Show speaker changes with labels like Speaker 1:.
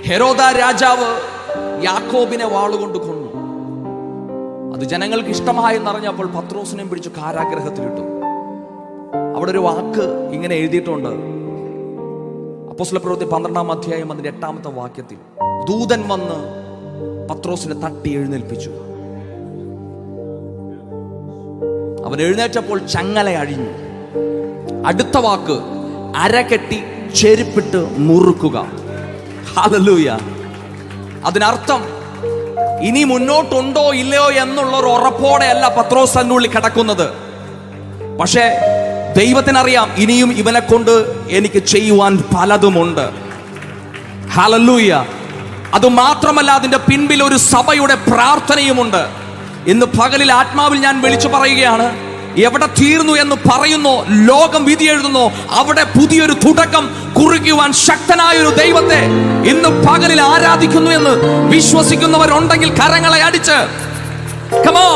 Speaker 1: ഹെരോദ രാജാവ് യാക്കോബിനെ വാളുകൊണ്ട് കൊന്നു. അത് ജനങ്ങൾക്ക് ഇഷ്ടമായെന്നറിഞ്ഞപ്പോൾ പത്രോസിനെയും പിടിച്ചു കാരാഗ്രഹത്തിലിട്ടു. അവിടെ ഒരു വാക്ക് ഇങ്ങനെ എഴുതിയിട്ടുണ്ട്. അപ്പോസ്തലപ്രവൃത്തി 12-ാം അധ്യായം അതിന്റെ 8-ാമത്തെ വാക്യത്തിൽ ദൂതൻ വന്ന് പത്രോസിനെ തട്ടി എഴുന്നേൽപ്പിച്ചു. അവൻ എഴുന്നേറ്റപ്പോൾ ചങ്ങല അഴിഞ്ഞു. അടുത്ത വാക്ക് അരകെട്ടി ചെരുപ്പിട്ട് മുറുക്കുക. ഹല്ലേലൂയ. അതിനർത്ഥം ഇനി മുന്നോട്ടുണ്ടോ ഇല്ലയോ എന്നുള്ള ഒരു ഉറപ്പോടെയല്ല പത്രോസ് തന്റെ ഉള്ളിൽ കിടക്കുന്നത്. പക്ഷേ ദൈവത്തിനറിയാം ഇനിയും ഇവനെ കൊണ്ട് എനിക്ക് ചെയ്യുവാൻ പലതുമുണ്ട്. ഹല്ലേലൂയ. അതുമാത്രമല്ല, അതിന്റെ പിൻപിൽ ഒരു സഭയുടെ പ്രാർത്ഥനയുമുണ്ട്. ഇന്ന് പകലിൽ ആത്മാവിൽ ഞാൻ വിളിച്ചു പറയുകയാണ്, എവിടെ തീർന്നു എന്ന് പറയുന്നു, ലോകം വിധി എഴുതുന്നു, അവിടെ പുതിയൊരു തുടക്കം കുറിക്കുവാൻ ശക്തനായൊരു ദൈവത്തെ ഇന്ന് പകലിൽ ആരാധിക്കുന്നു എന്ന് വിശ്വസിക്കുന്നവരുണ്ടെങ്കിൽ കരങ്ങളെ അടിച്ച് come on.